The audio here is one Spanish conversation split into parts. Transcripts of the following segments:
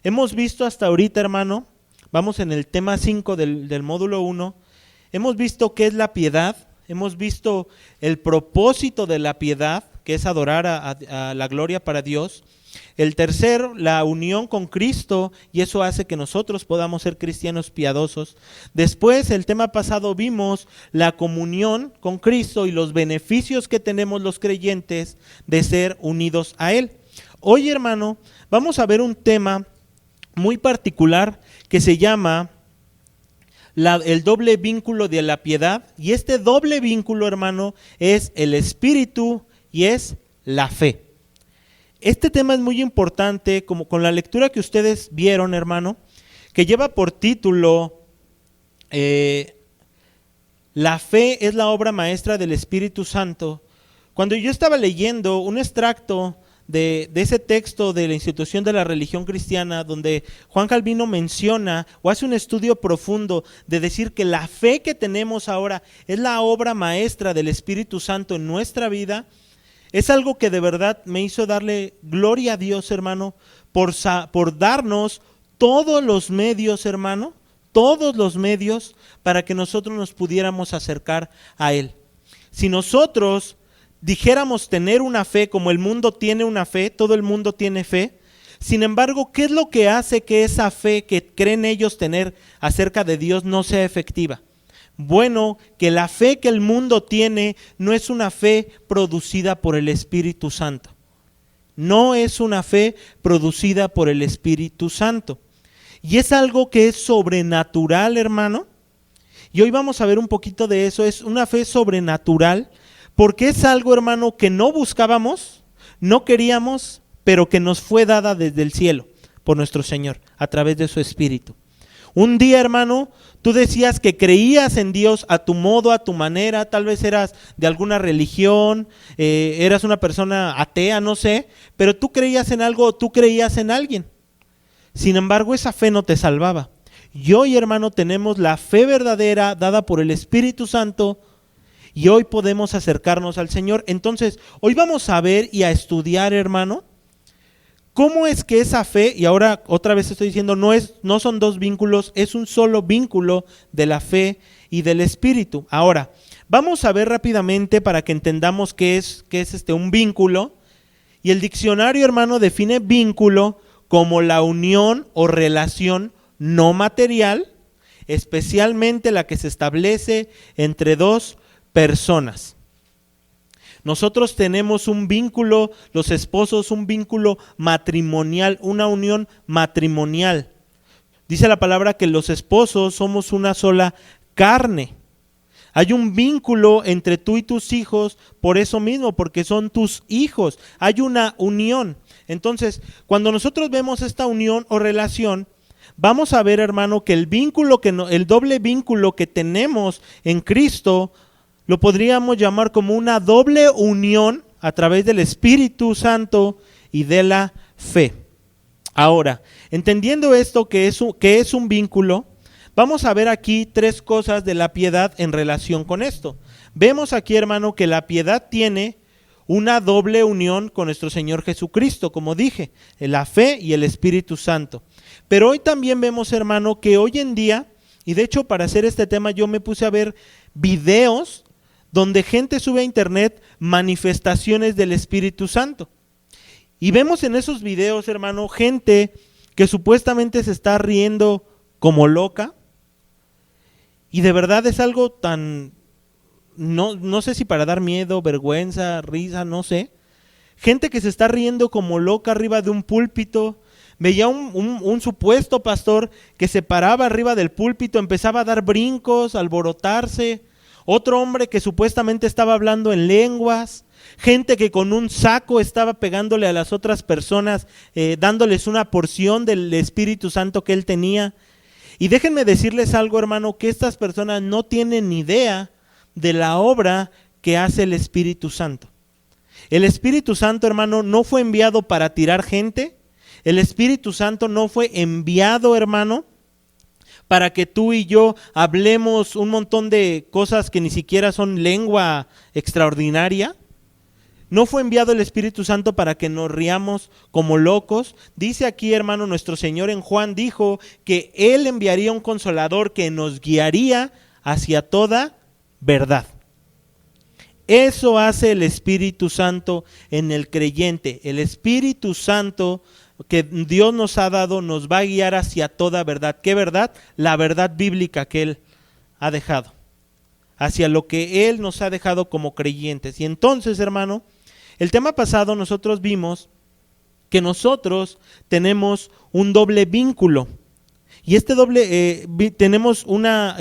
Hemos visto hasta ahorita, hermano, vamos en el tema 5 del módulo 1, hemos visto qué es la piedad, hemos visto el propósito de la piedad, que es adorar a la gloria para Dios. El tercero, la unión con Cristo, y eso hace que nosotros podamos ser cristianos piadosos. Después, el tema pasado vimos la comunión con Cristo y los beneficios que tenemos los creyentes de ser unidos a Él. Hoy, hermano, vamos a ver un tema muy particular que se llama el doble vínculo de la piedad, y este doble vínculo, hermano, es el espíritu y es la fe. Este tema es muy importante, como con la lectura que ustedes vieron, hermano, que lleva por título La fe es la obra maestra del Espíritu Santo. Cuando yo estaba leyendo un extracto de ese texto de la Institución de la Religión Cristiana, donde Juan Calvino menciona o hace un estudio profundo de decir que la fe que tenemos ahora es la obra maestra del Espíritu Santo en nuestra vida, es algo que de verdad me hizo darle gloria a Dios, hermano, por darnos todos los medios, hermano, todos los medios para que nosotros nos pudiéramos acercar a Él. Si nosotros dijéramos tener una fe como el mundo tiene una fe, todo el mundo tiene fe, sin embargo, ¿qué es lo que hace que esa fe que creen ellos tener acerca de Dios no sea efectiva? Bueno, que la fe que el mundo tiene no es una fe producida por el Espíritu Santo. No es una fe producida por el Espíritu Santo. Y es algo que es sobrenatural, hermano. Y hoy vamos a ver un poquito de eso. Es una fe sobrenatural porque es algo, hermano, que no buscábamos, no queríamos, pero que nos fue dada desde el cielo por nuestro Señor a través de su Espíritu. Un día, hermano, tú decías que creías en Dios a tu modo, a tu manera, tal vez eras de alguna religión, eras una persona atea, no sé, pero tú creías en algo, tú creías en alguien. Sin embargo, esa fe no te salvaba. Y hoy, hermano, tenemos la fe verdadera dada por el Espíritu Santo y hoy podemos acercarnos al Señor. Entonces, hoy vamos a ver y a estudiar, hermano, ¿cómo es que esa fe, y ahora otra vez estoy diciendo, no son dos vínculos, es un solo vínculo de la fe y del Espíritu? Ahora, vamos a ver rápidamente para que entendamos qué es un vínculo. Y el diccionario, hermano, define vínculo como la unión o relación no material, especialmente la que se establece entre dos personas. Nosotros tenemos un vínculo, los esposos, un vínculo matrimonial, una unión matrimonial. Dice la palabra que los esposos somos una sola carne. Hay un vínculo entre tú y tus hijos por eso mismo, porque son tus hijos. Hay una unión. Entonces, cuando nosotros vemos esta unión o relación, vamos a ver, hermano, que el doble vínculo que tenemos en Cristo lo podríamos llamar como una doble unión a través del Espíritu Santo y de la fe. Ahora, entendiendo esto que es un vínculo, vamos a ver aquí tres cosas de la piedad en relación con esto. Vemos aquí, hermano, que la piedad tiene una doble unión con nuestro Señor Jesucristo, como dije, la fe y el Espíritu Santo. Pero hoy también vemos, hermano, que hoy en día, y de hecho para hacer este tema yo me puse a ver videos donde gente sube a internet manifestaciones del Espíritu Santo. Y vemos en esos videos, hermano, gente que supuestamente se está riendo como loca. Y de verdad es algo tan, no sé si para dar miedo, vergüenza, risa, no sé. Gente que se está riendo como loca arriba de un púlpito. Veía un supuesto pastor que se paraba arriba del púlpito, empezaba a dar brincos, a alborotarse. Otro hombre que supuestamente estaba hablando en lenguas, gente que con un saco estaba pegándole a las otras personas, dándoles una porción del Espíritu Santo que él tenía. Y déjenme decirles algo, hermano, que estas personas no tienen ni idea de la obra que hace el Espíritu Santo. El Espíritu Santo, hermano, no fue enviado para tirar gente. El Espíritu Santo no fue enviado, hermano, para que tú y yo hablemos un montón de cosas que ni siquiera son lengua extraordinaria. No fue enviado el Espíritu Santo para que nos riamos como locos. Dice aquí, hermano, nuestro Señor en Juan dijo que Él enviaría un consolador que nos guiaría hacia toda verdad. Eso hace el Espíritu Santo en el creyente. El Espíritu Santo que Dios nos ha dado nos va a guiar hacia toda verdad. ¿Qué verdad? La verdad bíblica que Él ha dejado. Hacia lo que Él nos ha dejado como creyentes. Y entonces, hermano, el tema pasado nosotros vimos que nosotros tenemos un doble vínculo. Y este tenemos una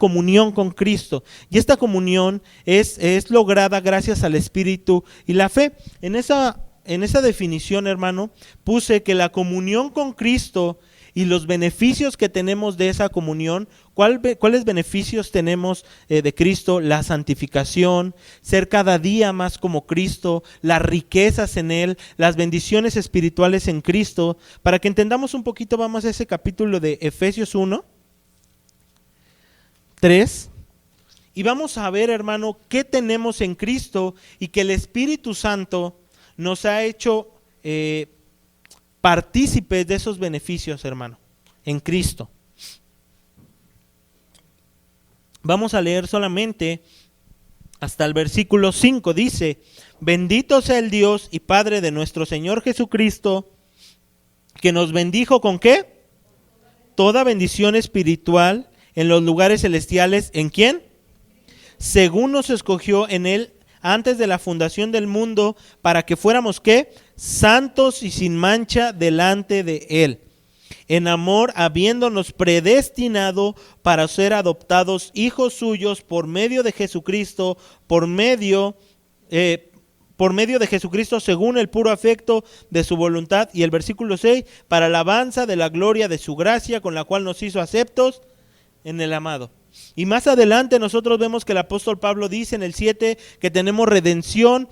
comunión con Cristo. Y esta comunión es lograda gracias al Espíritu y la fe. En esa definición, hermano, puse que la comunión con Cristo y los beneficios que tenemos de esa comunión. ¿Cuáles beneficios tenemos de Cristo? La santificación, ser cada día más como Cristo, las riquezas en Él, las bendiciones espirituales en Cristo. Para que entendamos un poquito, vamos a ese capítulo de Efesios 1, 3, y vamos a ver, hermano, qué tenemos en Cristo y que el Espíritu Santo nos ha hecho partícipes de esos beneficios, hermano, en Cristo. Vamos a leer solamente hasta el versículo 5. Dice: bendito sea el Dios y Padre de nuestro Señor Jesucristo, que nos bendijo ¿con qué? Toda bendición espiritual en los lugares celestiales. ¿En quién? Según nos escogió en Él antes de la fundación del mundo, para que fuéramos ¿qué? Santos y sin mancha delante de Él, en amor habiéndonos predestinado para ser adoptados hijos suyos por medio de Jesucristo, por medio de Jesucristo según el puro afecto de su voluntad. Y el versículo 6, para alabanza de la gloria de su gracia, con la cual nos hizo aceptos en el amado. Y más adelante nosotros vemos que el apóstol Pablo dice en el 7 que tenemos redención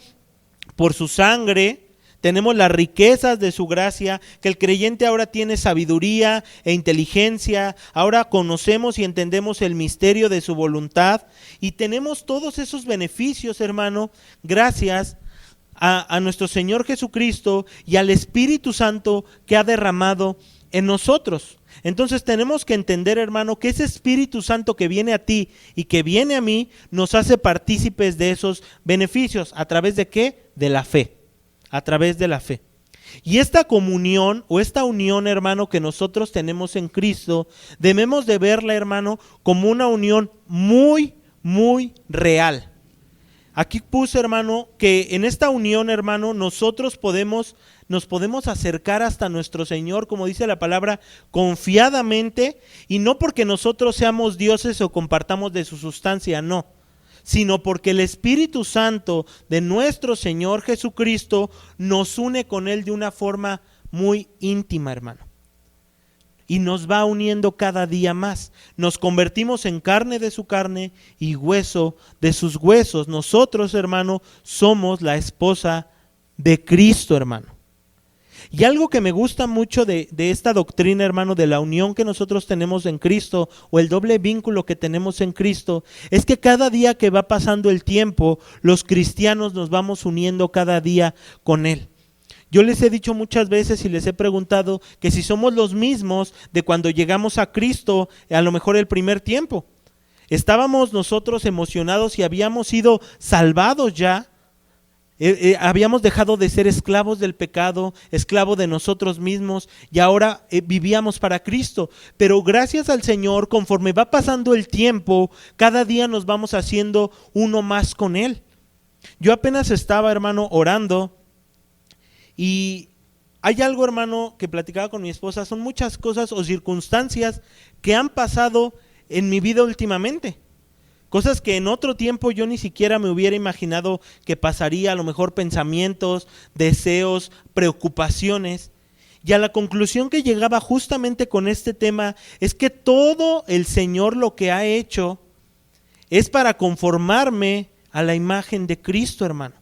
por su sangre, tenemos las riquezas de su gracia, que el creyente ahora tiene sabiduría e inteligencia, ahora conocemos y entendemos el misterio de su voluntad y tenemos todos esos beneficios, hermano, gracias a nuestro Señor Jesucristo y al Espíritu Santo que ha derramado en nosotros. Entonces tenemos que entender, hermano, que ese Espíritu Santo que viene a ti y que viene a mí nos hace partícipes de esos beneficios. ¿A través de qué? De la fe. A través de la fe. Y esta comunión o esta unión, hermano, que nosotros tenemos en Cristo, debemos de verla, hermano, como una unión muy, muy real. Aquí puse, hermano, que en esta unión, hermano, nosotros nos podemos acercar hasta nuestro Señor, como dice la palabra, confiadamente, y no porque nosotros seamos dioses o compartamos de su sustancia, no, sino porque el Espíritu Santo de nuestro Señor Jesucristo nos une con Él de una forma muy íntima, hermano. Y nos va uniendo cada día más. Nos convertimos en carne de su carne y hueso de sus huesos. Nosotros, hermano, somos la esposa de Cristo, hermano. Y algo que me gusta mucho de esta doctrina, hermano, de la unión que nosotros tenemos en Cristo o el doble vínculo que tenemos en Cristo, es que cada día que va pasando el tiempo, los cristianos nos vamos uniendo cada día con Él. Yo les he dicho muchas veces y les he preguntado que si somos los mismos de cuando llegamos a Cristo, a lo mejor el primer tiempo. Estábamos nosotros emocionados y habíamos sido salvados ya. Habíamos dejado de ser esclavos del pecado, esclavos de nosotros mismos y ahora vivíamos para Cristo. Pero gracias al Señor, conforme va pasando el tiempo, cada día nos vamos haciendo uno más con Él. Yo apenas estaba, hermano, orando y hay algo, hermano, que platicaba con mi esposa. Son muchas cosas o circunstancias que han pasado en mi vida últimamente. Cosas que en otro tiempo yo ni siquiera me hubiera imaginado que pasaría, a lo mejor pensamientos, deseos, preocupaciones. Y a la conclusión que llegaba justamente con este tema es que todo el Señor lo que ha hecho es para conformarme a la imagen de Cristo, hermano.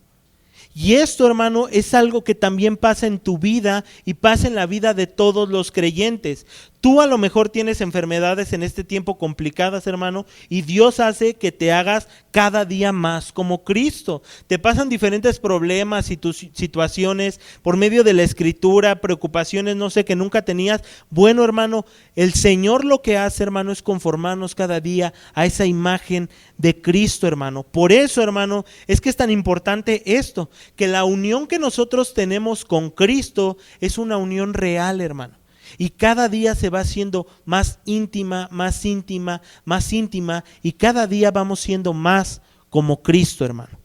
Y esto, hermano, es algo que también pasa en tu vida y pasa en la vida de todos los creyentes. Tú a lo mejor tienes enfermedades en este tiempo complicadas, hermano, y Dios hace que te hagas cada día más como Cristo. Te pasan diferentes problemas y tus situaciones por medio de la Escritura, preocupaciones, no sé, que nunca tenías. Bueno, hermano, el Señor lo que hace, hermano, es conformarnos cada día a esa imagen de Cristo, hermano. Por eso, hermano, es que es tan importante esto, que la unión que nosotros tenemos con Cristo es una unión real, hermano. Y cada día se va haciendo más íntima, más íntima, más íntima, y cada día vamos siendo más como Cristo, hermano.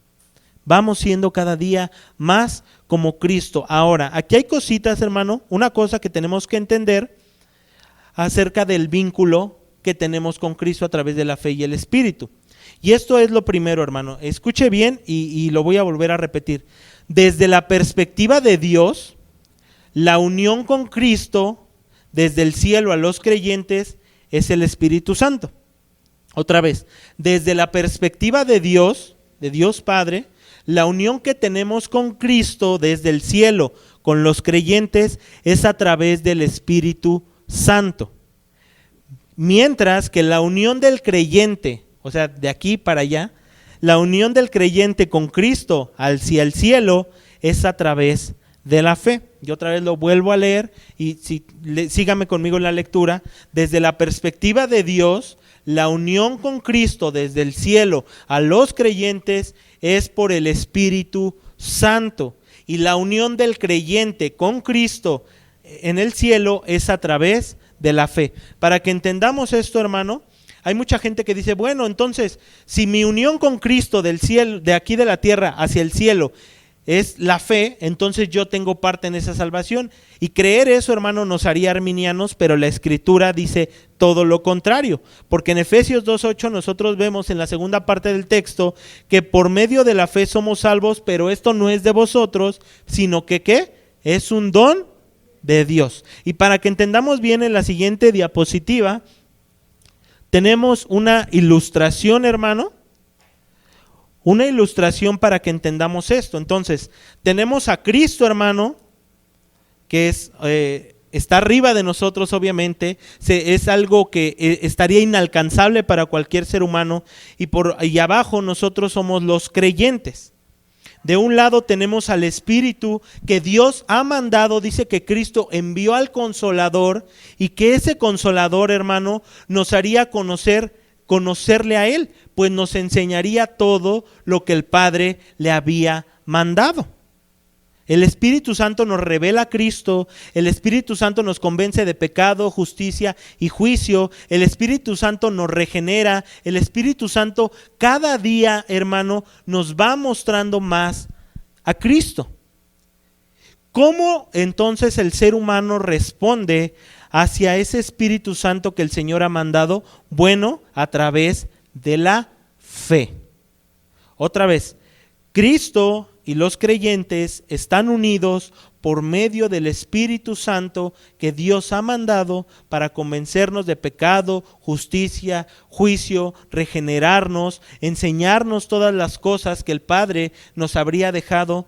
Vamos siendo cada día más como Cristo. Ahora, aquí hay cositas, hermano, una cosa que tenemos que entender acerca del vínculo que tenemos con Cristo a través de la fe y el Espíritu. Y esto es lo primero, hermano. Escuche bien y lo voy a volver a repetir. Desde la perspectiva de Dios, la unión con Cristo desde el cielo a los creyentes es el Espíritu Santo. Otra vez, desde la perspectiva de Dios Padre, la unión que tenemos con Cristo desde el cielo con los creyentes es a través del Espíritu Santo. Mientras que la unión del creyente, o sea, de aquí para allá, la unión del creyente con Cristo hacia el cielo es a través de la fe. Yo otra vez lo vuelvo a leer y sígame conmigo en la lectura. Desde la perspectiva de Dios, la unión con Cristo desde el cielo a los creyentes es por el Espíritu Santo. Y la unión del creyente con Cristo en el cielo es a través de la fe. Para que entendamos esto, hermano, hay mucha gente que dice, bueno, entonces, si mi unión con Cristo del cielo, de aquí de la tierra hacia el cielo, es la fe, entonces yo tengo parte en esa salvación. Y creer eso, hermano, nos haría arminianos, pero la Escritura dice todo lo contrario. Porque en Efesios 2:8 nosotros vemos en la segunda parte del texto que por medio de la fe somos salvos, pero esto no es de vosotros, sino que ¿qué? Es un don de Dios. Y para que entendamos bien, en la siguiente diapositiva tenemos una ilustración, hermano. Una ilustración para que entendamos esto. Entonces, tenemos a Cristo, hermano, que está arriba de nosotros, obviamente. Es algo que estaría inalcanzable para cualquier ser humano. Y abajo nosotros somos los creyentes. De un lado tenemos al Espíritu que Dios ha mandado, dice que Cristo envió al Consolador y que ese Consolador, hermano, nos haría conocerle a Él, pues nos enseñaría todo lo que el Padre le había mandado. El Espíritu Santo nos revela a Cristo, el Espíritu Santo nos convence de pecado, justicia y juicio, el Espíritu Santo nos regenera, el Espíritu Santo cada día, hermano, nos va mostrando más a Cristo. ¿Cómo entonces el ser humano responde hacia ese Espíritu Santo que el Señor ha mandado? Bueno, a través de la fe. Otra vez, Cristo y los creyentes están unidos por medio del Espíritu Santo que Dios ha mandado para convencernos de pecado, justicia, juicio, regenerarnos, enseñarnos todas las cosas que el Padre nos habría dejado.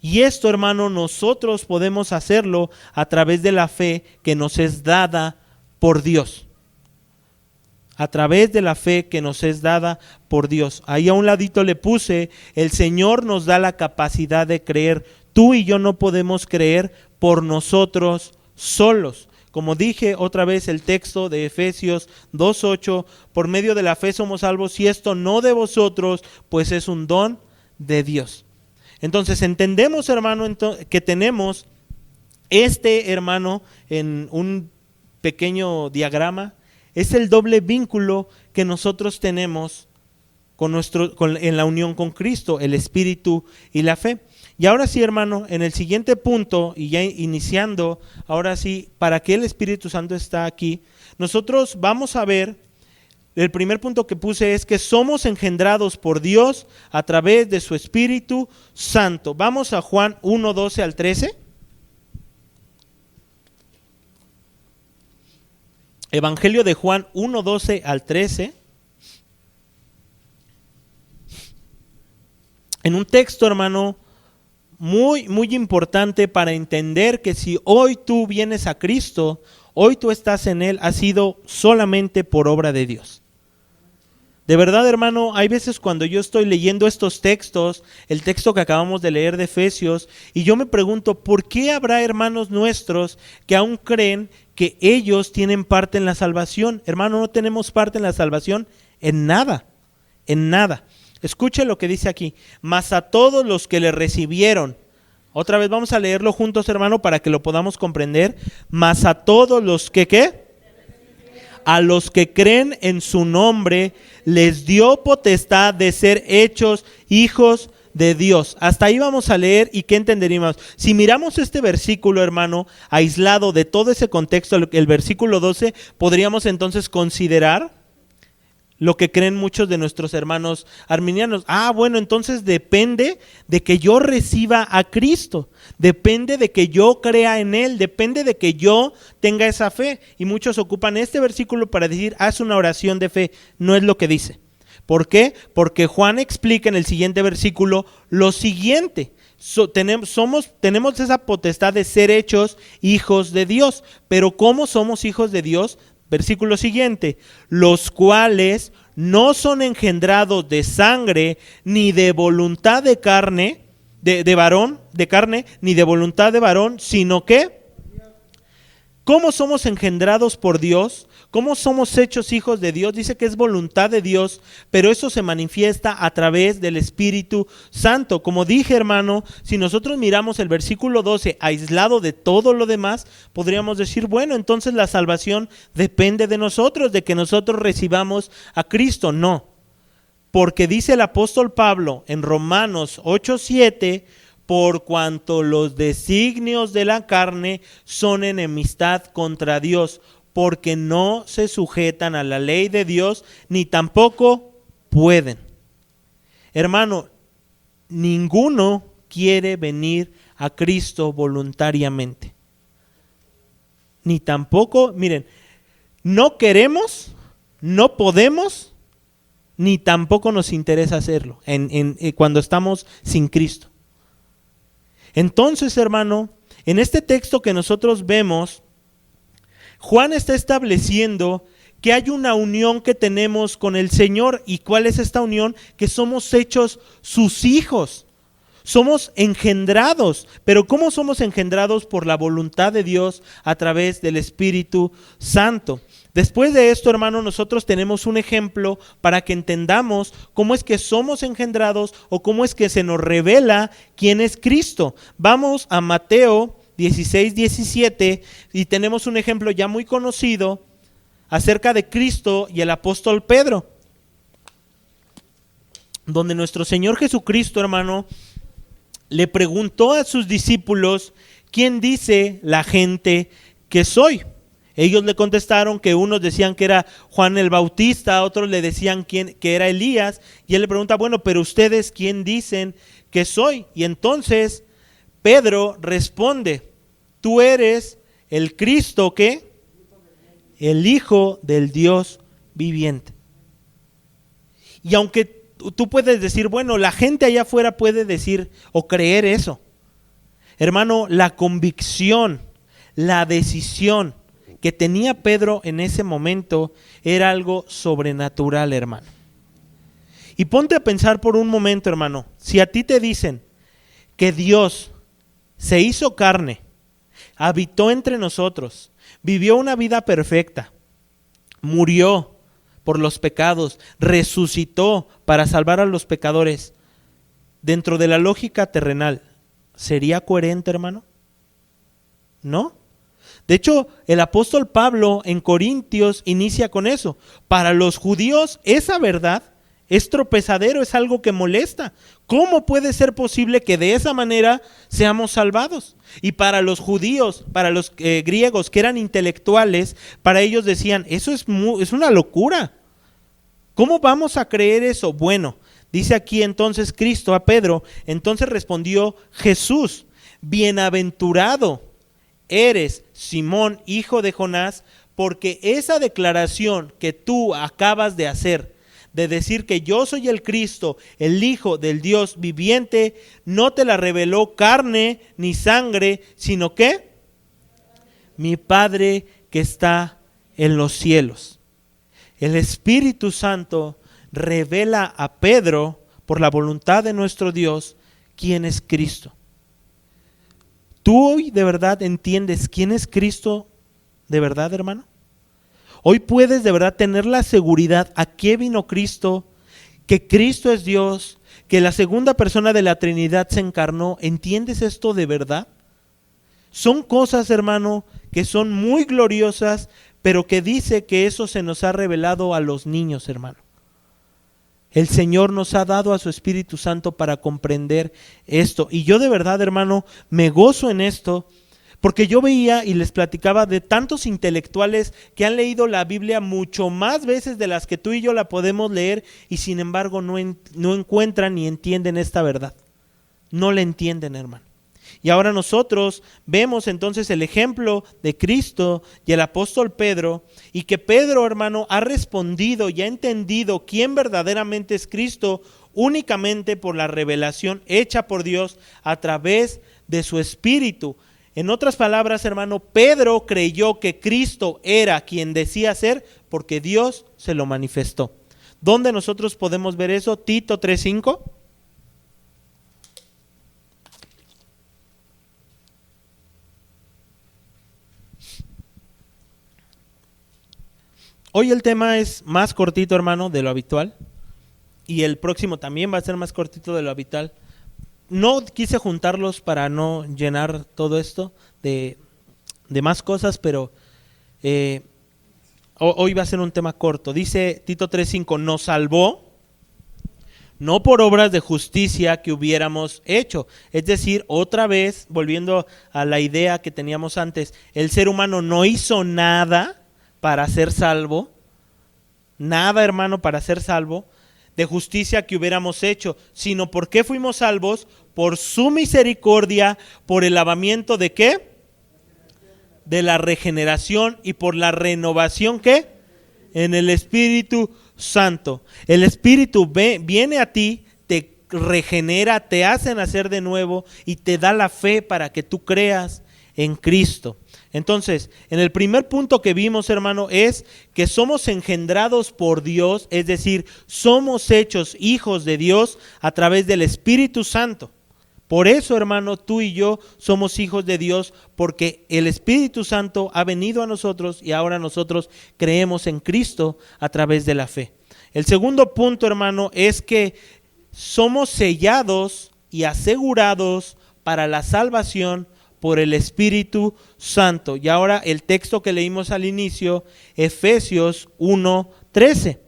Y esto, hermano, nosotros podemos hacerlo a través de la fe que nos es dada por Dios. A través de la fe que nos es dada por Dios. Ahí a un ladito le puse, el Señor nos da la capacidad de creer. Tú y yo no podemos creer por nosotros solos. Como dije otra vez el texto de Efesios 2:8, por medio de la fe somos salvos y esto no de vosotros, pues es un don de Dios. Entonces entendemos, hermano, que tenemos hermano, en un pequeño diagrama, es el doble vínculo que nosotros tenemos en la unión con Cristo, el Espíritu y la fe. Y ahora sí, hermano, en el siguiente punto, y ya iniciando, ahora sí, ¿para qué el Espíritu Santo está aquí? Nosotros vamos a ver, el primer punto que puse es que somos engendrados por Dios a través de su Espíritu Santo. Vamos a Juan 1:12 al 13. Evangelio de Juan 1:12 al 13. En un texto, hermano, muy, muy importante para entender que si hoy tú vienes a Cristo, hoy tú estás en Él, ha sido solamente por obra de Dios. De verdad, hermano, hay veces cuando yo estoy leyendo estos textos, el texto que acabamos de leer de Efesios, y yo me pregunto, ¿por qué habrá hermanos nuestros que aún creen que ellos tienen parte en la salvación? Hermano, no tenemos parte en la salvación en nada, en nada. Escuche lo que dice aquí, mas a todos los que le recibieron, otra vez vamos a leerlo juntos, hermano, para que lo podamos comprender, mas a todos los que, ¿qué? A los que creen en su nombre, les dio potestad de ser hechos hijos de Dios. Hasta ahí vamos a leer y ¿qué entenderíamos? Si miramos este versículo, hermano, aislado de todo ese contexto, el versículo 12, podríamos entonces considerar lo que creen muchos de nuestros hermanos arminianos. Bueno, entonces depende de que yo reciba a Cristo, depende de que yo crea en Él, depende de que yo tenga esa fe. Y muchos ocupan este versículo para decir, haz una oración de fe. No es lo que dice. ¿Por qué? Porque Juan explica en el siguiente versículo lo siguiente. Tenemos esa potestad de ser hechos hijos de Dios. Pero ¿cómo somos hijos de Dios? Versículo siguiente, los cuales no son engendrados de sangre, ni de voluntad de carne, de varón, de carne, ni de voluntad de varón, sino que, ¿cómo somos engendrados por Dios? ¿Cómo somos hechos hijos de Dios? Dice que es voluntad de Dios, pero eso se manifiesta a través del Espíritu Santo. Como dije, hermano, si nosotros miramos el versículo 12 aislado de todo lo demás, podríamos decir, bueno, entonces la salvación depende de nosotros, de que nosotros recibamos a Cristo. No, porque dice el apóstol Pablo en Romanos 8:7, por cuanto los designios de la carne son enemistad contra Dios, porque no se sujetan a la ley de Dios, ni tampoco pueden. Hermano, ninguno quiere venir a Cristo voluntariamente. Ni tampoco, miren, no queremos, no podemos, ni tampoco nos interesa hacerlo cuando estamos sin Cristo. Entonces, hermano, en este texto que nosotros vemos, Juan está estableciendo que hay una unión que tenemos con el Señor. ¿Y cuál es esta unión? Que somos hechos sus hijos. Somos engendrados. Pero ¿cómo somos engendrados? Por la voluntad de Dios a través del Espíritu Santo. Después de esto, hermano, nosotros tenemos un ejemplo para que entendamos cómo es que somos engendrados o cómo es que se nos revela quién es Cristo. Vamos a Mateo 16:17 y tenemos un ejemplo ya muy conocido acerca de Cristo y el apóstol Pedro, donde nuestro Señor Jesucristo, hermano, le preguntó a sus discípulos, ¿quién dice la gente que soy? Ellos le contestaron que unos decían que era Juan el Bautista, otros le decían que era Elías, y él le pregunta, bueno, pero ustedes, ¿quién dicen que soy? Y entonces Pedro responde, tú eres el Cristo, ¿qué? El Hijo del Dios viviente. Y aunque tú puedes decir, bueno, la gente allá afuera puede decir o creer eso, hermano, la convicción, la decisión que tenía Pedro en ese momento era algo sobrenatural, hermano. Y ponte a pensar por un momento, hermano, si a ti te dicen que Dios se hizo carne, habitó entre nosotros, vivió una vida perfecta, murió por los pecados, resucitó para salvar a los pecadores, dentro de la lógica terrenal, ¿sería coherente, hermano? ¿No? De hecho, el apóstol Pablo en Corintios inicia con eso. Para los judíos esa verdad es tropezadero, es algo que molesta. ¿Cómo puede ser posible que de esa manera seamos salvados? Y para los judíos, para los griegos que eran intelectuales, para ellos decían, eso es una locura. ¿Cómo vamos a creer eso? Bueno, dice aquí entonces Cristo a Pedro, entonces respondió Jesús, bienaventurado eres, Simón, hijo de Jonás, porque esa declaración que tú acabas de hacer, de decir que yo soy el Cristo, el Hijo del Dios viviente, no te la reveló carne ni sangre, sino que mi Padre que está en los cielos. El Espíritu Santo revela a Pedro, por la voluntad de nuestro Dios, quién es Cristo. ¿Tú hoy de verdad entiendes quién es Cristo de verdad, hermano? Hoy puedes de verdad tener la seguridad a qué vino Cristo, que Cristo es Dios, que la segunda persona de la Trinidad se encarnó. ¿Entiendes esto de verdad? Son cosas, hermano, que son muy gloriosas, pero que dice que eso se nos ha revelado a los niños, hermano. El Señor nos ha dado a su Espíritu Santo para comprender esto. Y yo de verdad, hermano, me gozo en esto, porque yo veía y les platicaba de tantos intelectuales que han leído la Biblia mucho más veces de las que tú y yo la podemos leer, y sin embargo no encuentran ni entienden esta verdad. No la entienden, hermano. Y ahora nosotros vemos entonces el ejemplo de Cristo y el apóstol Pedro, y que Pedro, hermano, ha respondido y ha entendido quién verdaderamente es Cristo únicamente por la revelación hecha por Dios a través de su Espíritu. En otras palabras, hermano, Pedro creyó que Cristo era quien decía ser porque Dios se lo manifestó. ¿Dónde nosotros podemos ver eso? Tito 3:5. Hoy el tema es más cortito, hermano, de lo habitual, y el próximo también va a ser más cortito de lo habitual. No quise juntarlos para no llenar todo esto de más cosas, pero hoy va a ser un tema corto. Dice Tito 3:5, nos salvó no por obras de justicia que hubiéramos hecho. Es decir, otra vez, volviendo a la idea que teníamos antes, el ser humano no hizo nada para ser salvo, nada, hermano, para ser salvo, de justicia que hubiéramos hecho, sino porque fuimos salvos por su misericordia, por el lavamiento de ¿qué? De la regeneración y por la renovación ¿qué? En el Espíritu Santo. El Espíritu viene a ti, te regenera, te hace nacer de nuevo y te da la fe para que tú creas en Cristo. Entonces, en el primer punto que vimos, hermano, es que somos engendrados por Dios, es decir, somos hechos hijos de Dios a través del Espíritu Santo. Por eso, hermano, tú y yo somos hijos de Dios, porque el Espíritu Santo ha venido a nosotros y ahora nosotros creemos en Cristo a través de la fe. El segundo punto, hermano, es que somos sellados y asegurados para la salvación por el Espíritu Santo. Y ahora el texto que leímos al inicio, Efesios 1:13.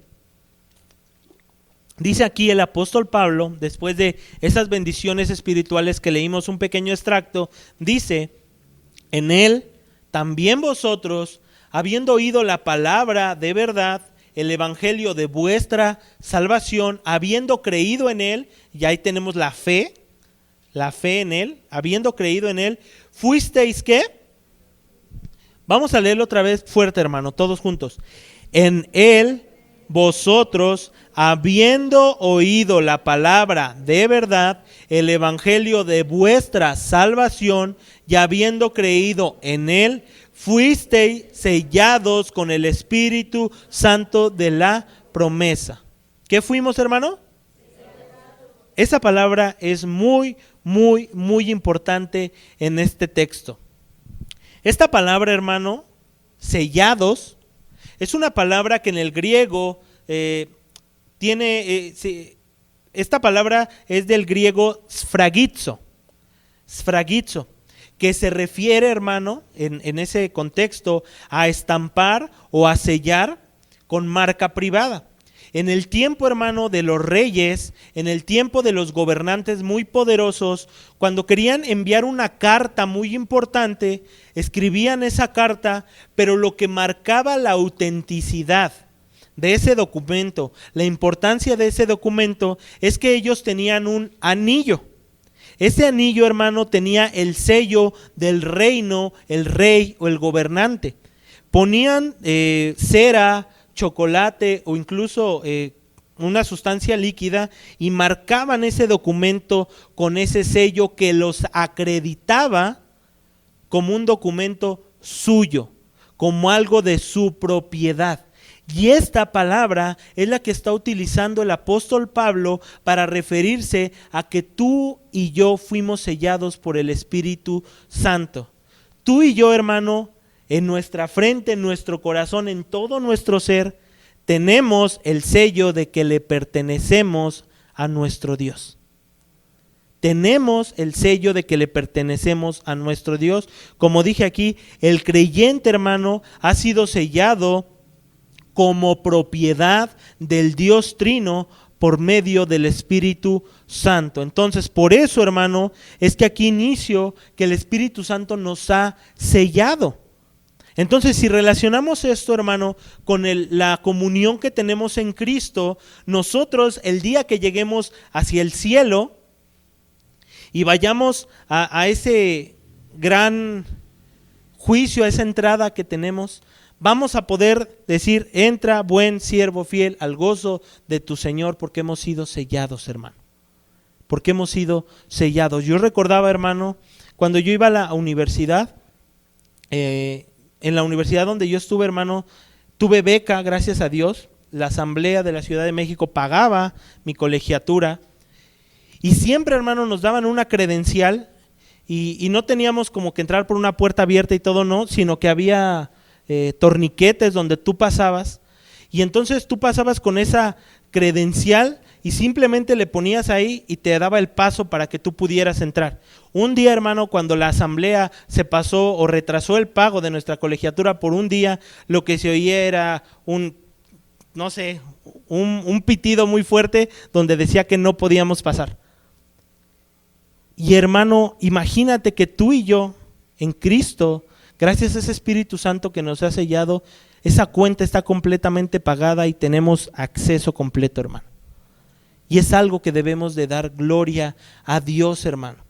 Dice aquí el apóstol Pablo, después de esas bendiciones espirituales que leímos un pequeño extracto, dice, en él también vosotros, habiendo oído la palabra de verdad, el evangelio de vuestra salvación, habiendo creído en él, y ahí tenemos la fe en él, habiendo creído en él, fuisteis ¿qué? Vamos a leerlo otra vez fuerte, hermano, todos juntos. En él vosotros, habiendo oído la palabra de verdad, el evangelio de vuestra salvación, y habiendo creído en él, fuisteis sellados con el Espíritu Santo de la promesa. ¿Qué fuimos, hermano? Esa palabra es muy importante en este texto. Esta palabra, hermano, sellados, es una palabra que en el griego esta palabra es del griego sfragizo, que se refiere, hermano, en ese contexto, a estampar o a sellar con marca privada. En el tiempo, hermano, de los reyes, en el tiempo de los gobernantes muy poderosos, cuando querían enviar una carta muy importante, escribían esa carta, pero lo que marcaba la autenticidad de ese documento, la importancia de ese documento, es que ellos tenían un anillo. Ese anillo, hermano, tenía el sello del reino, el rey o el gobernante. Ponían cera, chocolate o incluso una sustancia líquida y marcaban ese documento con ese sello que los acreditaba como un documento suyo, como algo de su propiedad. Y esta palabra es la que está utilizando el apóstol Pablo para referirse a que tú y yo fuimos sellados por el Espíritu Santo. Tú y yo, hermano, en nuestra frente, en nuestro corazón, en todo nuestro ser, tenemos el sello de que le pertenecemos a nuestro Dios. Tenemos el sello de que le pertenecemos a nuestro Dios. Como dije aquí, el creyente, hermano, ha sido sellado como propiedad del Dios Trino por medio del Espíritu Santo. Entonces, por eso, hermano, es que aquí inicio que el Espíritu Santo nos ha sellado. Entonces, si relacionamos esto, hermano, con la comunión que tenemos en Cristo, nosotros el día que lleguemos hacia el cielo y vayamos a ese gran juicio, a esa entrada que tenemos, vamos a poder decir: entra, buen siervo fiel, al gozo de tu Señor, porque hemos sido sellados, hermano. Porque hemos sido sellados. Yo recordaba, hermano, cuando yo iba a la universidad, en la universidad donde yo estuve, hermano, tuve beca, gracias a Dios. La Asamblea de la Ciudad de México pagaba mi colegiatura. Y siempre, hermano, nos daban una credencial y no teníamos como que entrar por una puerta abierta y todo, no, sino que había torniquetes donde tú pasabas, y entonces tú pasabas con esa credencial y simplemente le ponías ahí y te daba el paso para que tú pudieras entrar. Un día, hermano, cuando la asamblea se pasó o retrasó el pago de nuestra colegiatura por un día, lo que se oía era un pitido muy fuerte donde decía que no podíamos pasar. Y hermano, imagínate que tú y yo en Cristo, gracias a ese Espíritu Santo que nos ha sellado, esa cuenta está completamente pagada y tenemos acceso completo, hermano. Y es algo que debemos de dar gloria a Dios, hermano.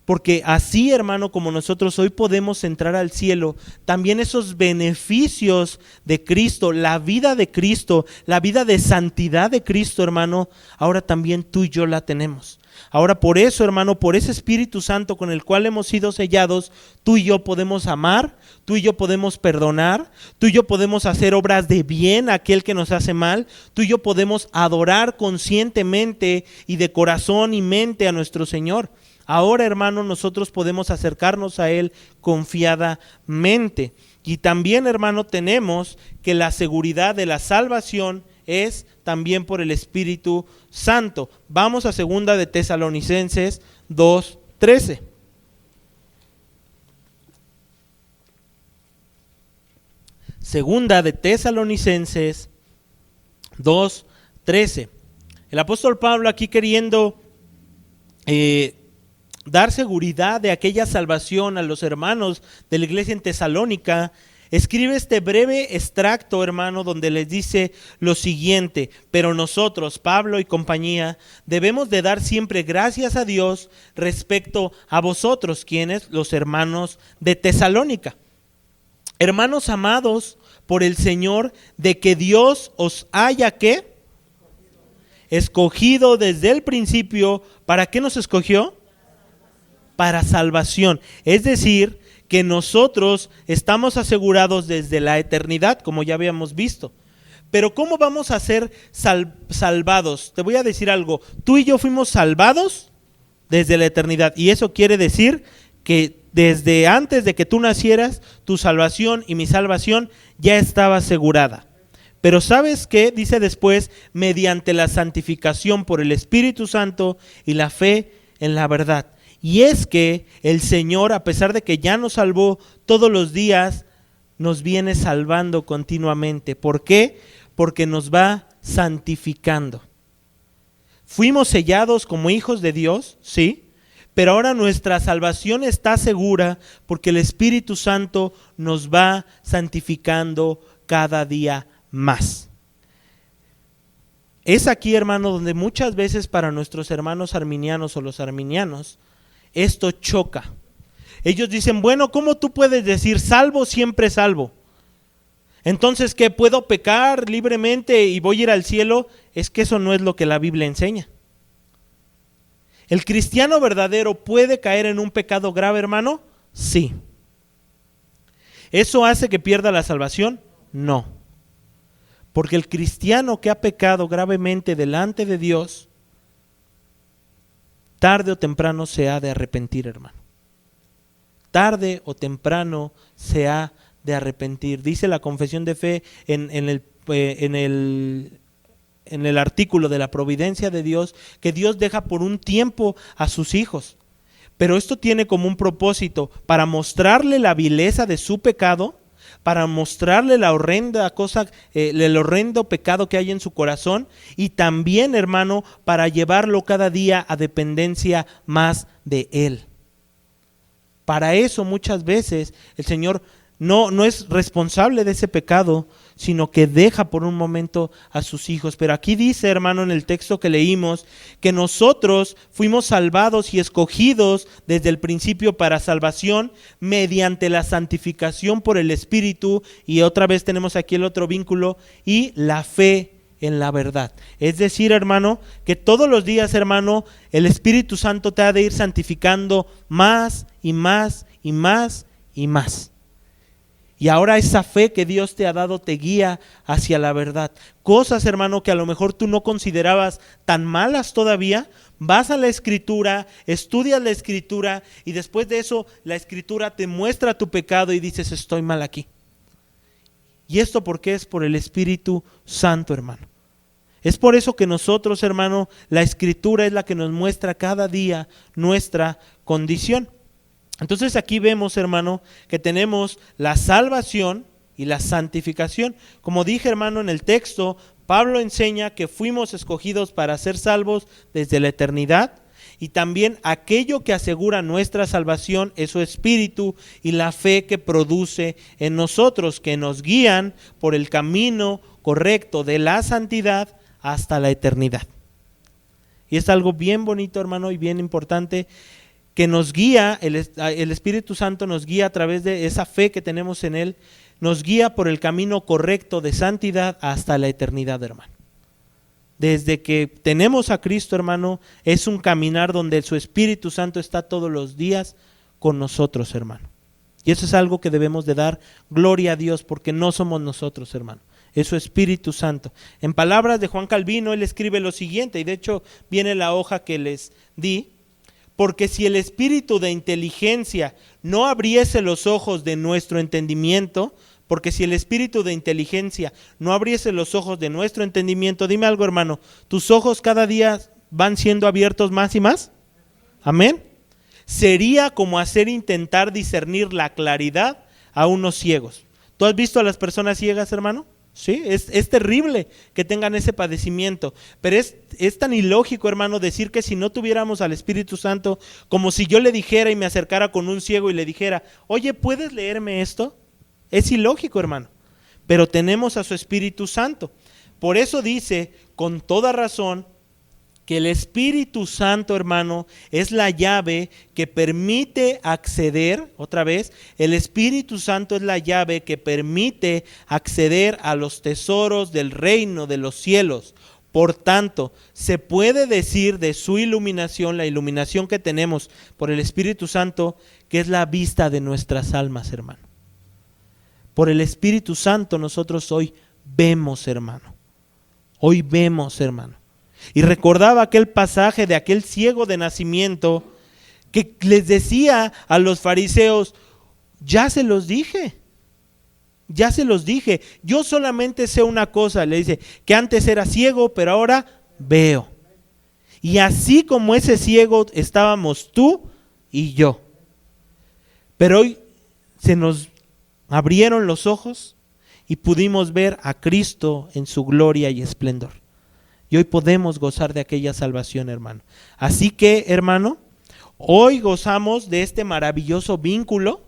Porque así, hermano, como nosotros hoy podemos entrar al cielo, también esos beneficios de Cristo, la vida de Cristo, la vida de santidad de Cristo, hermano, ahora también tú y yo la tenemos. Ahora por eso, hermano, por ese Espíritu Santo con el cual hemos sido sellados, tú y yo podemos amar, tú y yo podemos perdonar, tú y yo podemos hacer obras de bien a aquel que nos hace mal, tú y yo podemos adorar conscientemente y de corazón y mente a nuestro Señor. Ahora, hermano, nosotros podemos acercarnos a Él confiadamente. Y también, hermano, tenemos que la seguridad de la salvación es también por el Espíritu Santo. Vamos a 2 de Tesalonicenses 2:13. Segunda de Tesalonicenses 2:13. El apóstol Pablo aquí queriendo dar seguridad de aquella salvación a los hermanos de la iglesia en Tesalónica, escribe este breve extracto, hermano, donde les dice lo siguiente: pero nosotros, Pablo y compañía, debemos de dar siempre gracias a Dios respecto a vosotros, quienes, los hermanos de Tesalónica. Hermanos amados por el Señor, de que Dios os haya, ¿qué? Escogido desde el principio. ¿Para qué nos escogió? Para salvación. Es decir, que nosotros estamos asegurados desde la eternidad, como ya habíamos visto. Pero ¿cómo vamos a ser salvados? Te voy a decir algo. Tú y yo fuimos salvados desde la eternidad. Y eso quiere decir que desde antes de que tú nacieras, tu salvación y mi salvación ya estaba asegurada. Pero ¿sabes qué? Dice después: mediante la santificación por el Espíritu Santo y la fe en la verdad. Y es que el Señor, a pesar de que ya nos salvó todos los días, nos viene salvando continuamente. ¿Por qué? Porque nos va santificando. Fuimos sellados como hijos de Dios, sí, pero ahora nuestra salvación está segura porque el Espíritu Santo nos va santificando cada día más. Es aquí, hermano, donde muchas veces para nuestros hermanos arminianos o los arminianos esto choca. Ellos dicen: bueno, ¿cómo tú puedes decir salvo, siempre salvo? Entonces, ¿qué? ¿Puedo pecar libremente y voy a ir al cielo? Es que eso no es lo que la Biblia enseña. ¿El cristiano verdadero puede caer en un pecado grave, hermano? Sí. ¿Eso hace que pierda la salvación? No. Porque el cristiano que ha pecado gravemente delante de Dios, tarde o temprano se ha de arrepentir, hermano. Tarde o temprano se ha de arrepentir. Dice la confesión de fe en el artículo de la providencia de Dios, que Dios deja por un tiempo a sus hijos. Pero esto tiene como un propósito para mostrarle la vileza de su pecado, para mostrarle la horrenda cosa, el horrendo pecado que hay en su corazón, y también, hermano, para llevarlo cada día a dependencia más de Él. Para eso muchas veces el Señor no es responsable de ese pecado, sino que deja por un momento a sus hijos. Pero aquí dice, hermano, en el texto que leímos, que nosotros fuimos salvados y escogidos desde el principio para salvación mediante la santificación por el Espíritu, y otra vez tenemos aquí el otro vínculo, y la fe en la verdad. Es decir, hermano, que todos los días, hermano, el Espíritu Santo te ha de ir santificando más y más y más y más. Y ahora esa fe que Dios te ha dado te guía hacia la verdad. Cosas, hermano, que a lo mejor tú no considerabas tan malas todavía, vas a la Escritura, estudias la Escritura, y después de eso la Escritura te muestra tu pecado y dices, estoy mal aquí. ¿Y esto por qué? Es por el Espíritu Santo, hermano. Es por eso que nosotros, hermano, la Escritura es la que nos muestra cada día nuestra condición. Entonces aquí vemos, hermano, que tenemos la salvación y la santificación. Como dije, hermano, en el texto, Pablo enseña que fuimos escogidos para ser salvos desde la eternidad, y también aquello que asegura nuestra salvación es su Espíritu y la fe que produce en nosotros, que nos guían por el camino correcto de la santidad hasta la eternidad. Y es algo bien bonito, hermano, y bien importante, que nos guía, el Espíritu Santo nos guía a través de esa fe que tenemos en Él, nos guía por el camino correcto de santidad hasta la eternidad, hermano. Desde que tenemos a Cristo, hermano, es un caminar donde su Espíritu Santo está todos los días con nosotros, hermano. Y eso es algo que debemos de dar gloria a Dios, porque no somos nosotros, hermano, es su Espíritu Santo. En palabras de Juan Calvino, él escribe lo siguiente, y de hecho viene la hoja que les di: porque si el espíritu de inteligencia no abriese los ojos de nuestro entendimiento, porque si el espíritu de inteligencia no abriese los ojos de nuestro entendimiento, dime algo, hermano, ¿tus ojos cada día van siendo abiertos más y más? Amén. Sería como hacer intentar discernir la claridad a unos ciegos. ¿Tú has visto a las personas ciegas, hermano? Sí, es terrible que tengan ese padecimiento, pero es tan ilógico, hermano, decir que si no tuviéramos al Espíritu Santo, como si yo le dijera y me acercara con un ciego y le dijera, oye, ¿puedes leerme esto? Es ilógico, hermano, pero tenemos a su Espíritu Santo. Por eso dice, con toda razón, que el Espíritu Santo, hermano, es la llave que permite acceder, otra vez, el Espíritu Santo es la llave que permite acceder a los tesoros del reino de los cielos. Por tanto, se puede decir de su iluminación, la iluminación que tenemos por el Espíritu Santo, que es la vista de nuestras almas, hermano. Por el Espíritu Santo nosotros hoy vemos, hermano. Hoy vemos, hermano. Y recordaba aquel pasaje de aquel ciego de nacimiento que les decía a los fariseos, ya se los dije, yo solamente sé una cosa, le dice, que antes era ciego, pero ahora veo. Y así como ese ciego estábamos tú y yo. Pero hoy se nos abrieron los ojos y pudimos ver a Cristo en su gloria y esplendor. Y hoy podemos gozar de aquella salvación, hermano. Así que, hermano, hoy gozamos de este maravilloso vínculo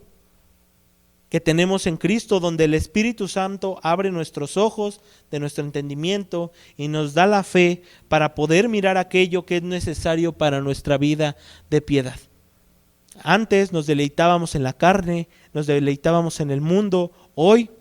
que tenemos en Cristo, donde el Espíritu Santo abre nuestros ojos de nuestro entendimiento y nos da la fe para poder mirar aquello que es necesario para nuestra vida de piedad. Antes nos deleitábamos en la carne, nos deleitábamos en el mundo. Hoy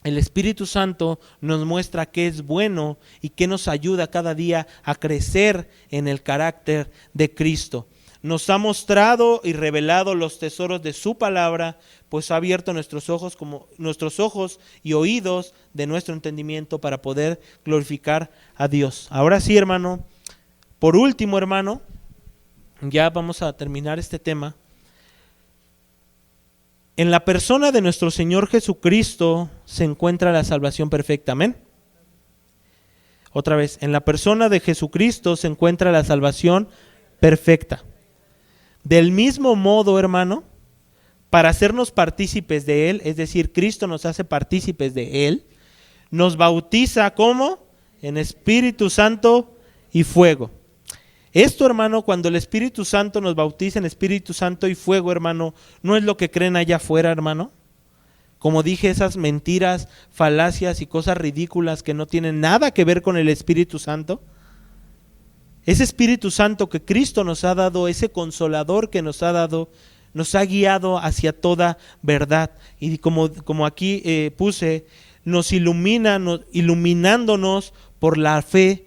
el Espíritu Santo nos muestra qué es bueno y qué nos ayuda cada día a crecer en el carácter de Cristo. nos ha mostrado y revelado los tesoros de su palabra, pues ha abierto nuestros ojos y oídos de nuestro entendimiento para poder glorificar a Dios. Ahora sí, hermano, por último, hermano, ya vamos a terminar este tema. En la persona de nuestro Señor Jesucristo se encuentra la salvación perfecta. Amén. Otra vez, en la persona de Jesucristo se encuentra la salvación perfecta. Del mismo modo, hermano, para hacernos partícipes de Él, es decir, Cristo nos hace partícipes de Él, nos bautiza ¿cómo? En Espíritu Santo y fuego. Esto, hermano, cuando el Espíritu Santo nos bautiza en Espíritu Santo y fuego, hermano, no es lo que creen allá afuera, hermano. Como dije, esas mentiras, falacias y cosas ridículas que no tienen nada que ver con el Espíritu Santo. Ese Espíritu Santo que Cristo nos ha dado, ese consolador que nos ha dado, nos ha guiado hacia toda verdad. Y como aquí puse, nos ilumina, iluminándonos por la fe,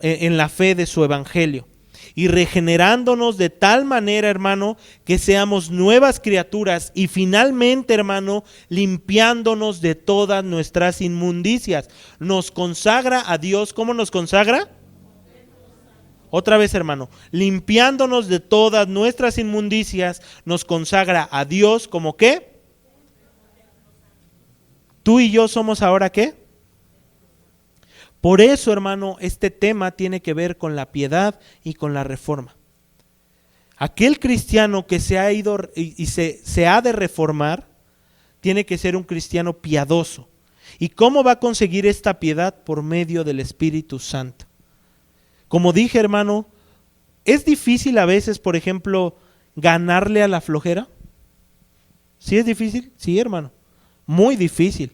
en la fe de su evangelio y regenerándonos de tal manera, hermano, que seamos nuevas criaturas y finalmente, hermano, limpiándonos de todas nuestras inmundicias. Nos consagra a Dios. ¿Cómo nos consagra? Otra vez, hermano, limpiándonos de todas nuestras inmundicias, nos consagra a Dios. ¿Cómo qué? Tú y yo somos ahora ¿qué? Por eso, hermano, este tema tiene que ver con la piedad y con la reforma. Aquel cristiano que se ha ido y se ha de reformar, tiene que ser un cristiano piadoso. ¿Y cómo va a conseguir esta piedad? Por medio del Espíritu Santo. Como dije, hermano, ¿es difícil a veces, por ejemplo, ganarle a la flojera? ¿Sí es difícil? Sí, hermano, muy difícil.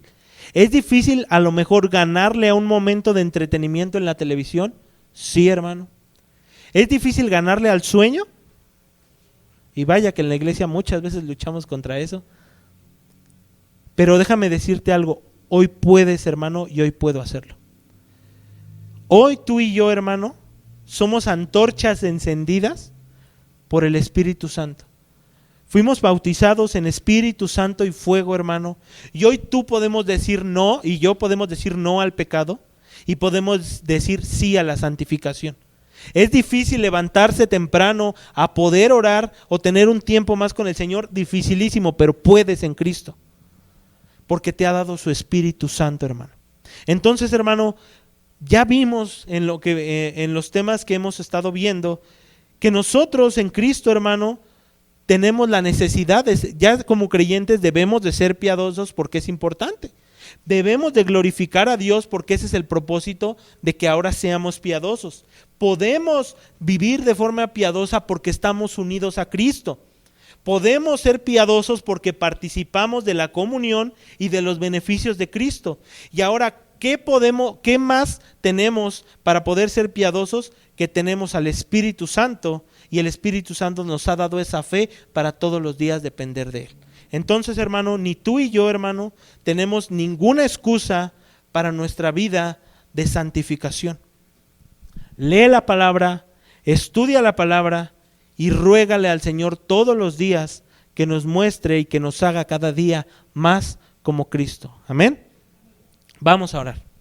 ¿Es difícil a lo mejor ganarle a un momento de entretenimiento en la televisión? Sí, hermano. ¿Es difícil ganarle al sueño? Y vaya que en la iglesia muchas veces luchamos contra eso. Pero déjame decirte algo, hoy puedes, hermano, y hoy puedo hacerlo. Hoy tú y yo, hermano, somos antorchas encendidas por el Espíritu Santo. Fuimos bautizados en Espíritu Santo y fuego, hermano. Y hoy tú podemos decir no, y yo podemos decir no al pecado, y podemos decir sí a la santificación. Es difícil levantarse temprano a poder orar o tener un tiempo más con el Señor, dificilísimo, pero puedes en Cristo, porque te ha dado su Espíritu Santo, hermano. Entonces, hermano, ya vimos en los temas que hemos estado viendo, que nosotros en Cristo, hermano, tenemos la necesidad, ya como creyentes debemos de ser piadosos porque es importante. Debemos de glorificar a Dios porque ese es el propósito de que ahora seamos piadosos. Podemos vivir de forma piadosa porque estamos unidos a Cristo. Podemos ser piadosos porque participamos de la comunión y de los beneficios de Cristo. Y ahora, ¿qué más tenemos para poder ser piadosos? Que tenemos al Espíritu Santo, y el Espíritu Santo nos ha dado esa fe para todos los días depender de Él. Entonces, hermano, ni tú y yo, hermano, tenemos ninguna excusa para nuestra vida de santificación. Lee la palabra, estudia la palabra y ruégale al Señor todos los días que nos muestre y que nos haga cada día más como Cristo. Amén. Vamos a orar.